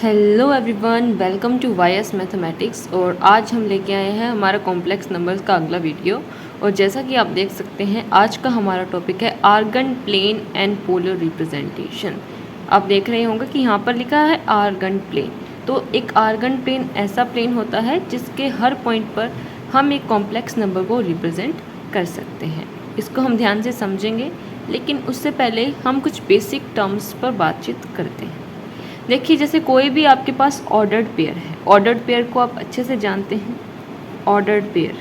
Hello everyone, welcome to YS mathematics. और आज हम लेके आए हैं हमारा कॉम्प्लेक्स नंबर्स का अगला वीडियो। और जैसा कि आप देख सकते हैं, आज का हमारा टॉपिक है Argand plane and polar representation. आप देख रहे होंगे कि यहाँ पर लिखा है आर्गन प्लेन। तो एक आर्गन प्लेन ऐसा प्लेन होता है जिसके हर पॉइंट पर हम एक कॉम्प्लेक्स नंबर को रिप्रेजेंट कर सकते हैं। इसको हम ध्यान से समझेंगे, लेकिन उससे पहले हम कुछ बेसिक टर्म्स पर बातचीत करते हैं। देखिए, जैसे कोई भी आपके पास ऑर्डर्ड पेयर है, ऑर्डर्ड पेयर को आप अच्छे से जानते हैं। ऑर्डर्ड पेयर,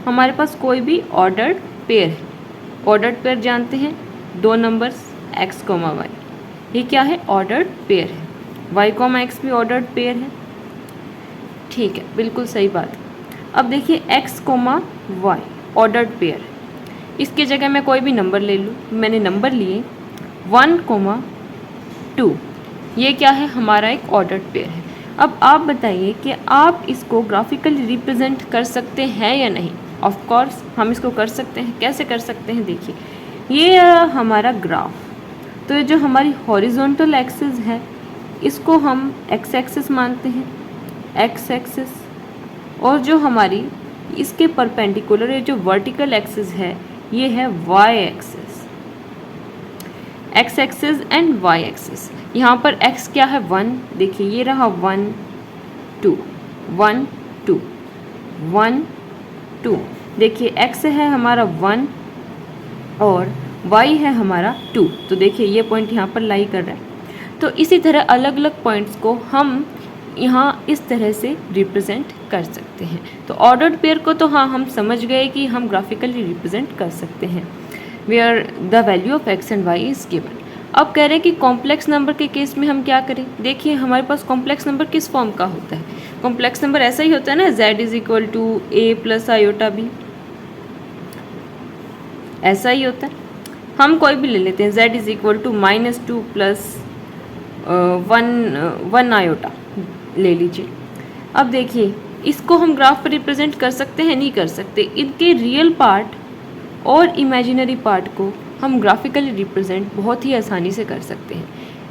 हमारे पास कोई भी ऑर्डर्ड पेयर है, ऑर्डर्ड पेयर जानते हैं, दो नंबर्स x, y। ये क्या है? ऑर्डर्ड पेयर है। y, x भी ऑर्डर्ड पेयर है। ठीक है, बिल्कुल सही बात। अब देखिए x, y ऑर्डर्ड पेयर है। इसकी जगह मैं कोई भी नंबर ले लूँ। मैंने नंबर लिए 1, 2। ये क्या है? हमारा एक ऑर्डर्ड पेयर है। अब आप बताइए कि आप इसको ग्राफिकली रिप्रेजेंट कर सकते हैं या नहीं। ऑफ कोर्स हम इसको कर सकते हैं। कैसे कर सकते हैं? देखिए, ये हमारा ग्राफ। तो ये जो हमारी हॉरिजॉन्टल एक्सिस है, इसको हम एक्स एक्सिस मानते हैं, एक्स एक्सिस। और जो हमारी इसके परपेंडिकुलर ये जो वर्टिकल एक्सिस है, ये है y axis, x axis and y axis. यहाँ पर x क्या है? 1। देखिए, ये रहा 1, 2, 1, 2, 1, 2। देखिए, x है हमारा 1 और y है हमारा 2। तो देखिए, ये पॉइंट यहाँ पर लाई कर रहा है। तो इसी तरह अलग अलग पॉइंट्स को हम यहाँ इस तरह से रिप्रेजेंट कर सकते हैं। तो ऑर्डर्ड पेयर को तो हाँ, हम समझ गए कि हम ग्राफिकली रिप्रेजेंट कर सकते हैं, where the value of x and y is given. अब कह रहे हैं कि कॉम्प्लेक्स नंबर के केस में हम क्या करें। देखिए, हमारे पास कॉम्प्लेक्स नंबर किस फॉर्म का होता है? कॉम्प्लेक्स नंबर ऐसा ही होता है ना, z = a + i b, ऐसा ही होता है। हम कोई भी ले लेते हैं, z = -2 + 1 i ले लीजिए। अब देखिए, इसको हम ग्राफ पर रिप्रेजेंट कर सकते हैं? नहीं कर सकते। इनके रियल पार्ट और इमेजिनरी पार्ट को हम ग्राफिकली रिप्रेजेंट बहुत ही आसानी से कर सकते हैं।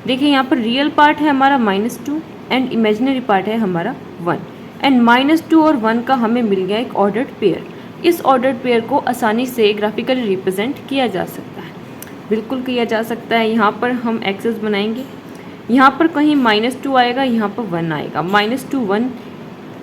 देखिए, यहाँ पर रियल पार्ट है हमारा -2 एंड इमेजिनरी पार्ट है हमारा 1। एंड -2 और 1 का हमें मिल गया एक ऑर्डर्ड पेयर। इस ऑर्डर्ड पेयर को आसानी से ग्राफिकली रिप्रेजेंट किया जा सकता है, बिल्कुल किया जा सकता है। यहाँ पर हम एक्सेस बनाएंगे, यहाँ पर कहीं -2 आएगा, यहाँ पर 1 आएगा। -2, 1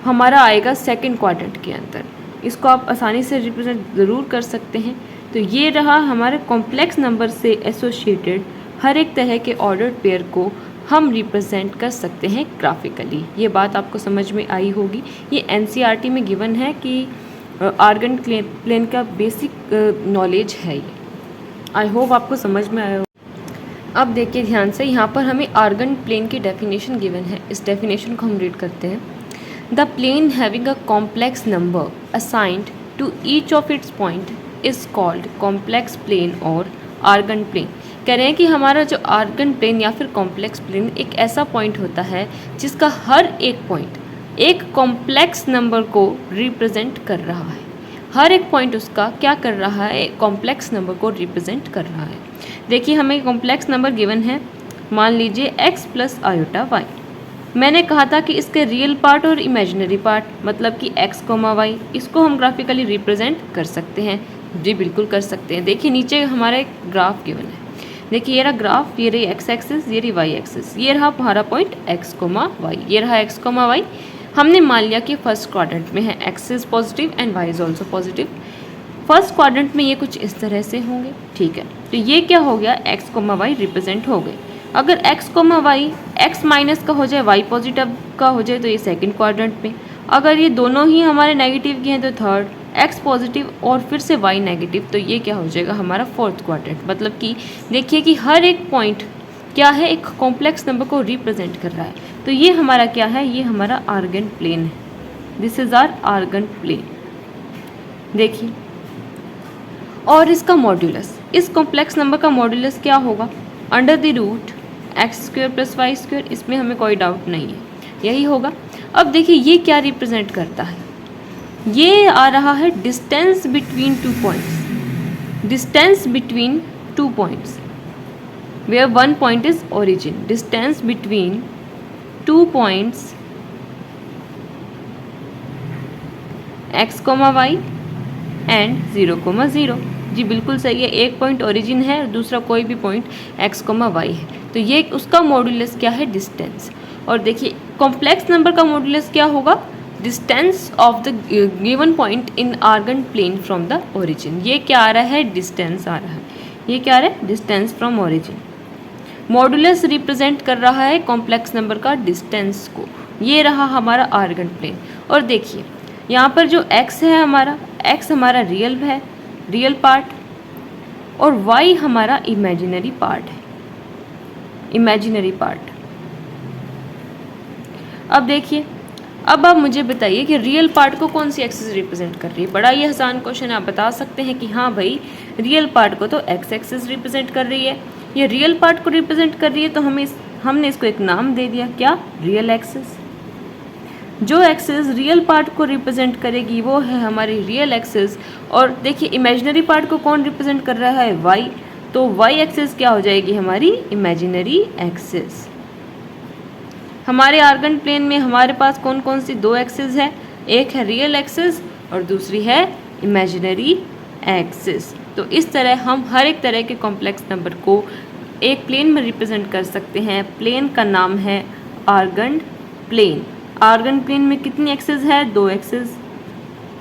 हमारा आएगा सेकंड क्वाड्रेंट के अंदर। इसको आप आसानी से रिप्रेजेंट ज़रूर कर सकते हैं। तो ये रहा हमारे कॉम्प्लेक्स नंबर से एसोसिएटेड हर एक तरह के ऑर्डर्ड पेयर को हम रिप्रेजेंट कर सकते हैं ग्राफिकली। ये बात आपको समझ में आई होगी। ये एनसीईआरटी में गिवन है कि आर्गन प्लेन का बेसिक नॉलेज है ये। आई होप आपको समझ में आया। अब देखिए ध्यान से, यहाँ पर हमें आर्गन प्लेन की डेफिनेशन गिवन है। इस डेफिनेशन को हम रीड करते हैं। The plane having a complex number assigned to each of its point is called complex plane और आर्गन प्लेन। कह रहे हैं कि हमारा जो आर्गन प्लेन या फिर कॉम्प्लेक्स प्लेन एक ऐसा पॉइंट होता है जिसका हर एक पॉइंट एक कॉम्प्लेक्स नंबर को रिप्रेजेंट कर रहा है। हर एक पॉइंट उसका क्या कर रहा है? कॉम्प्लेक्स नंबर को रिप्रेजेंट कर रहा है। देखिए, हमें कॉम्प्लेक्स नंबर गिवन है, मान लीजिए x + i y। मैंने कहा था कि इसके रियल पार्ट और इमेजिनरी पार्ट, मतलब कि x, y, इसको हम ग्राफिकली रिप्रेजेंट कर सकते हैं। जी बिल्कुल कर सकते हैं। देखिए, नीचे हमारा एक ग्राफ गिवन है। देखिए, ये रहा ग्राफ, ये रही x एक्सिस, ये रही y एक्सिस, ये रहा हमारा पॉइंट x, y, ये रहा x, y। हमने मान लिया कि फर्स्ट क्वाड्रेंट में है, x is positive and y is also positive. First quadrant में ये कुछ इस तरह से होंगे। ठीक है, तो ये क्या हो गया? x, y रिप्रेजेंट हो गए। अगर x, y x माइनस का हो जाए, y पॉजिटिव का हो जाए, तो ये सेकंड क्वाड्रेंट में। अगर ये दोनों ही हमारे नेगेटिव के हैं तो थर्ड, x पॉजिटिव और फिर से y नेगेटिव, तो ये क्या हो जाएगा? हमारा फोर्थ क्वाड्रेंट। मतलब कि देखिए कि हर एक पॉइंट क्या है? एक कॉम्प्लेक्स नंबर को रिप्रेजेंट कर रहा है। तो ये हमारा क्या है? ये हमारा आर्गन प्लेन है। This is our Argand plane. देखिए, और इसका मॉड्यूलस, इस कॉम्प्लेक्स नंबर का मॉड्यूलस क्या होगा? √x² + y²। इसमें हमें कोई डाउट नहीं है, यही होगा। अब देखिए, ये क्या रिप्रेजेंट करता है? ये आ रहा है distance between two points. Distance between two points, where one point is origin. Distance between 2 points x, y and 0, 0। जी बिल्कुल सही है, एक पॉइंट ओरिजिन है और दूसरा कोई भी पॉइंट x, y है, तो ये उसका मॉड्यूलस क्या है, डिस्टेंस। और देखिए कॉम्प्लेक्स नंबर का मॉड्यूलस क्या होगा, distance of the given point in Argand plane from the origin. ये क्या आ रहा है, डिस्टेंस आ रहा है, ये क्या आ रहा है, distance from origin. Modulus represent कर रहा है कॉम्प्लेक्स नंबर का डिस्टेंस को, ये रहा हमारा आर्गन प्लेन। और देखिए यहाँ पर जो x है हमारा, x हमारा रियल है, रियल पार्ट, और y हमारा इमेजिनरी पार्ट है, इमेजिनरी पार्ट। अब देखिए, अब आप मुझे बताइए कि रियल पार्ट को कौन सी एक्सिस रिप्रेजेंट कर रही है। बड़ा ही आसान क्वेश्चन है, आप बता सकते हैं कि हाँ भाई रियल पार्ट को तो x एक्सिस रिप्रेजेंट कर रही है, ये रियल पार्ट को रिप्रेजेंट कर रही है, तो हमने इसको एक नाम दे दिया, क्या, रियल एक्सिस। जो एक्सिस रियल पार्ट को रिप्रेजेंट करेगी वो है हमारी रियल एक्सिस। और देखिए इमेजिनरी पार्ट को कौन रिप्रेजेंट कर रहा है, y, तो y एक्सिस क्या हो जाएगी, हमारी इमेजिनरी एक्सिस। हमारे आर्गन प्लेन में हमारे पास कौन कौन सी दो एक्सिस है, एक है रियल एक्सिस और दूसरी है इमेजिनरी एक्सिस। तो इस तरह हम हर एक तरह के कॉम्प्लेक्स नंबर को एक प्लेन में रिप्रेजेंट कर सकते हैं। प्लेन का नाम है आर्गन प्लेन। आर्गन प्लेन में कितनी एक्सिस है, दो एक्सिस,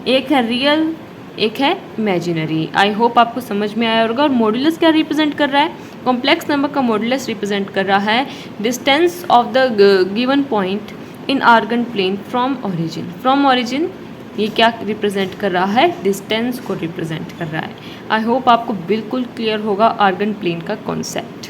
एक है रियल, एक है इमेजिनरी। आई होप आपको समझ में आया होगा। और मॉड्यूलस क्या रिप्रेजेंट कर रहा है, कॉम्प्लेक्स नंबर का मॉड्यूलस रिप्रेजेंट कर रहा है distance of the given point in Argand plane from origin. From origin ये क्या रिप्रेजेंट कर रहा है, डिस्टेंस को रिप्रेजेंट कर रहा है। आई होप आपको बिल्कुल क्लियर होगा आर्गन प्लेन का कॉन्सेप्ट।